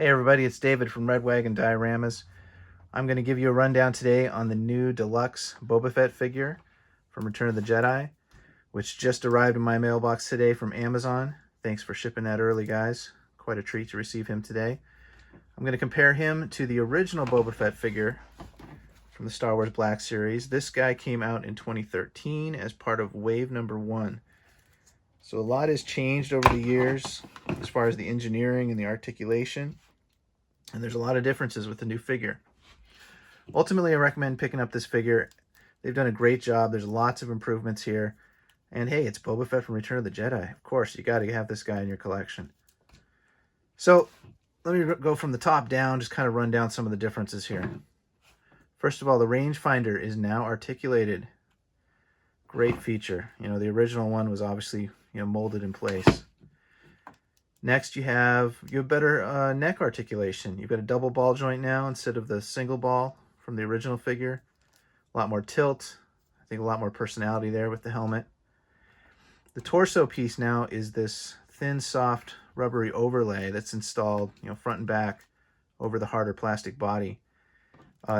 Hey everybody, it's David from Red Wagon Dioramas. I'm going to give you a rundown today on the new deluxe Boba Fett figure from Return of the Jedi, which just arrived in my mailbox today from Amazon. Thanks for shipping that early, guys. Quite a treat to receive him today. I'm going to compare him to the original Boba Fett figure from the Star Wars Black Series. This guy came out in 2013 as part of wave number 1. So a lot has changed over the years as far as the engineering and the articulation. And there's a lot of differences with the new figure. Ultimately, I recommend picking up this figure. They've done a great job. There's lots of improvements here. And hey, it's Boba Fett from Return of the Jedi. Of course, you got to have this guy in your collection. So let me go from the top down, just kind of run down some of the differences here. First of all, the rangefinder is now articulated. Great feature. The original one was obviously molded in place. Next, you have better neck articulation. You've got a double ball joint now instead of the single ball from the original figure. A lot more tilt. I think a lot more personality there with the helmet. The torso piece now is this thin, soft, rubbery overlay that's installed, front and back over the harder plastic body.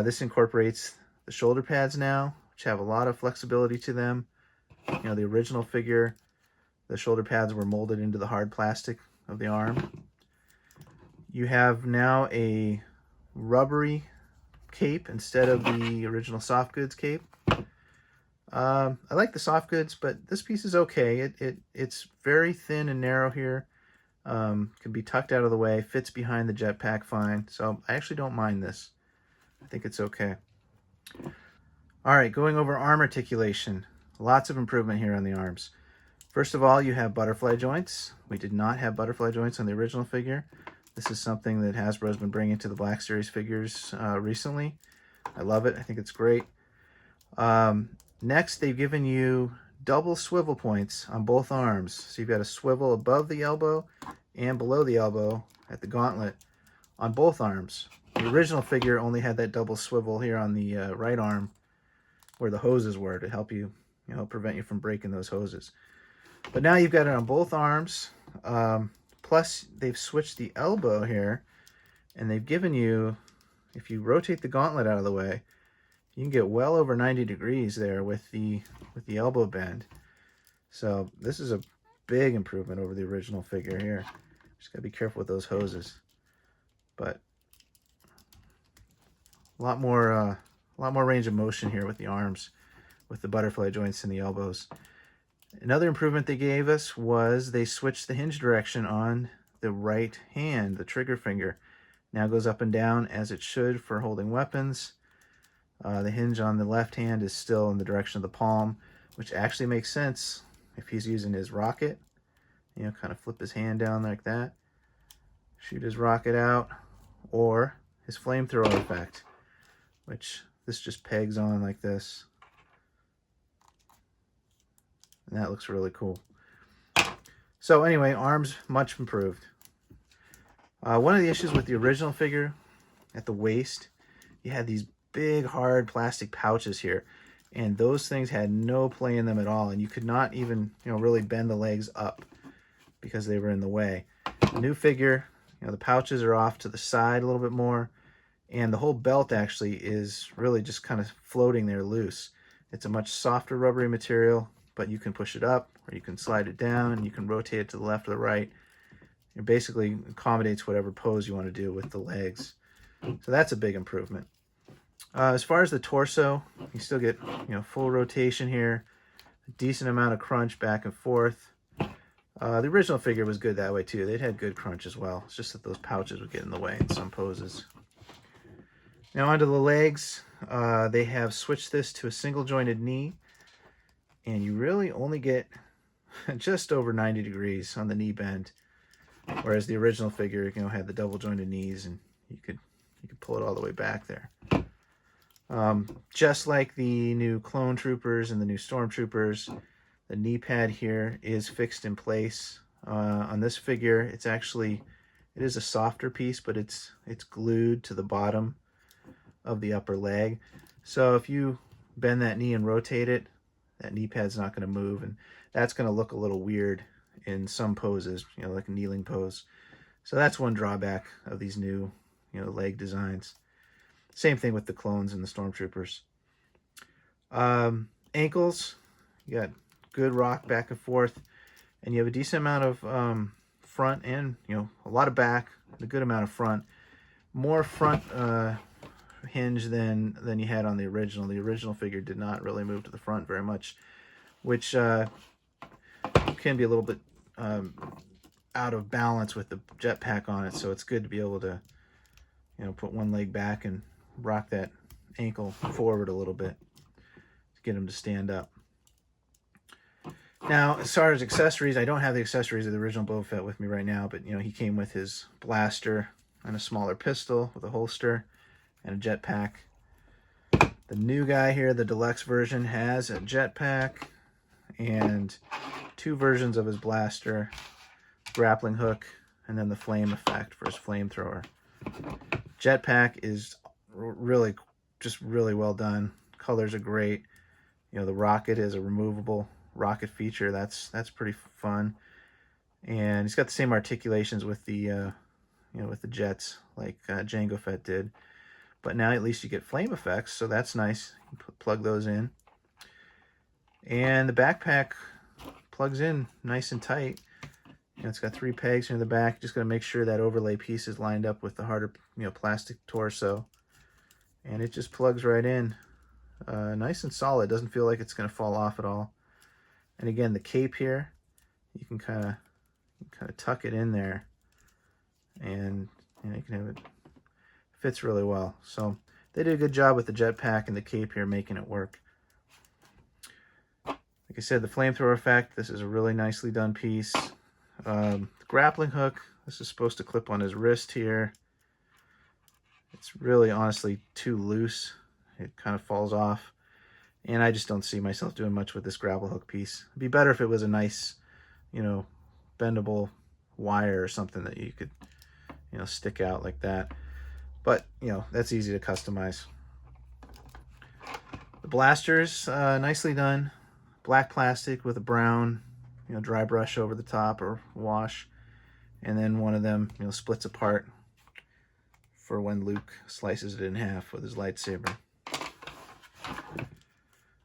This incorporates the shoulder pads now, which have a lot of flexibility to them. The original figure, the shoulder pads were molded into the hard plastic of the arm. You have now a rubbery cape instead of the original soft goods cape. I like the soft goods, but this piece is okay. It's very thin and narrow here. Can be tucked out of the way, fits behind the jetpack fine. So I actually don't mind this. I think it's okay. All right, going over arm articulation. Lots of improvement here on the arms. First of all, you have butterfly joints. We did not have butterfly joints on the original figure. This is something that Hasbro's been bringing to the Black Series figures recently. I love it. I think it's great. Next, they've given you double swivel points on both arms. So you've got a swivel above the elbow and below the elbow at the gauntlet on both arms. The original figure only had that double swivel here on the right arm where the hoses were to help you, prevent you from breaking those hoses. But now you've got it on both arms. Plus, they've switched the elbow here, and they've given you, if you rotate the gauntlet out of the way, you can get well over 90 degrees there with the elbow bend. So this is a big improvement over the original figure here. Just gotta be careful with those hoses. But a lot more range of motion here with the arms, with the butterfly joints and the elbows. Another improvement they gave us was they switched the hinge direction on the right hand. The trigger finger now goes up and down as it should for holding weapons. The hinge on the left hand is still in the direction of the palm, which actually makes sense if he's using his rocket. Kind of flip his hand down like that, shoot his rocket out, or his flamethrower effect, which this just pegs on like this. And that looks really cool. So anyway, arms much improved. One of the issues with the original figure, at the waist, you had these big hard plastic pouches here, and those things had no play in them at all, and you could not even really bend the legs up because they were in the way. The new figure, the pouches are off to the side a little bit more, and the whole belt actually is really just kind of floating there loose. It's a much softer rubbery material, but you can push it up or you can slide it down and you can rotate it to the left or the right. It basically accommodates whatever pose you want to do with the legs. So that's a big improvement. As far as the torso, you still get full rotation here, a decent amount of crunch back and forth. The original figure was good that way too. They'd had good crunch as well. It's just that those pouches would get in the way in some poses. Now onto the legs. They have switched this to a single jointed knee, and you really only get just over 90 degrees on the knee bend, whereas the original figure had the double jointed knees, and you could pull it all the way back there. Just like the new clone troopers and the new stormtroopers, the knee pad here is fixed in place. On this figure, it is a softer piece, but it's glued to the bottom of the upper leg. So if you bend that knee and rotate it, that knee pad's not going to move, and that's going to look a little weird in some poses, like a kneeling pose. So that's one drawback of these new, leg designs. Same thing with the clones and the stormtroopers. Ankles, you got good rock back and forth, and you have a decent amount of front and, a lot of back, a good amount of front. More front hinge than you had on the original. The original figure did not really move to the front very much, which can be a little bit out of balance with the jetpack on it. So it's good to be able to, put one leg back and rock that ankle forward a little bit to get him to stand up. Now, as far as accessories, I don't have the accessories of the original Boba Fett with me right now, but he came with his blaster and a smaller pistol with a holster and a jetpack. The new guy here, the deluxe version, has a jetpack and two versions of his blaster, grappling hook, and then the flame effect for his flamethrower. Jetpack is really well done. Colors are great. The rocket is a removable rocket feature. That's pretty fun. And he's got the same articulations with the with the jets like Jango Fett did. But now at least you get flame effects, so that's nice. You plug those in. And the backpack plugs in nice and tight. It's got 3 pegs here in the back. Just got to make sure that overlay piece is lined up with the harder, plastic torso. And it just plugs right in. Nice and solid. Doesn't feel like it's going to fall off at all. And again, the cape here, you can kind of tuck it in there, and you can have it fits really well. So they did a good job with the jetpack and the cape here, making it work. Like I said, the flamethrower effect, this is a really nicely done piece. The grappling hook, this is supposed to clip on his wrist here. It's really honestly too loose. It kind of falls off. And I just don't see myself doing much with this grapple hook piece. It'd be better if it was a nice, bendable wire or something that you could, stick out like that. But, that's easy to customize. The blasters, nicely done. Black plastic with a brown, dry brush over the top or wash. And then one of them, splits apart for when Luke slices it in half with his lightsaber.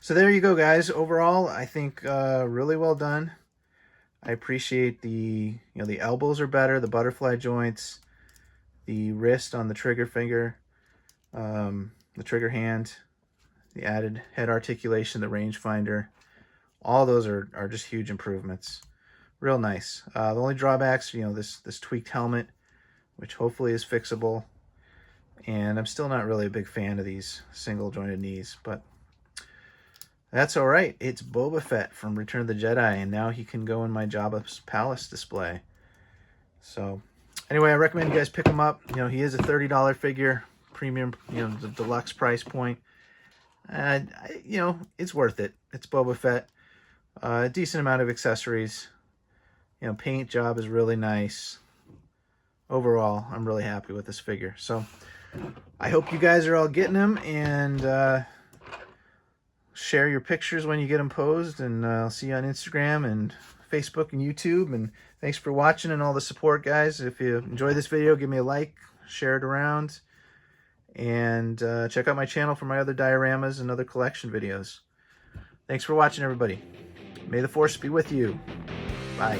So there you go, guys. Overall, I think really well done. I appreciate the elbows are better, the butterfly joints, the wrist on the trigger finger, the trigger hand, the added head articulation, the rangefinder. All those are just huge improvements. Real nice. The only drawbacks, this tweaked helmet, which hopefully is fixable. And I'm still not really a big fan of these single jointed knees, but that's all right. It's Boba Fett from Return of the Jedi, and now he can go in my Jabba's Palace display. So anyway, I recommend you guys pick him up. He is a $30 figure, premium, the deluxe price point. It's worth it. It's Boba Fett. A decent amount of accessories. Paint job is really nice. Overall, I'm really happy with this figure. So I hope you guys are all getting him, and share your pictures when you get them posed, and I'll see you on Instagram and Facebook and YouTube. And thanks for watching and all the support, guys. If you enjoyed this video, give me a like, share it around, and check out my channel for my other dioramas and other collection videos. Thanks for watching, everybody. May the Force be with you. Bye.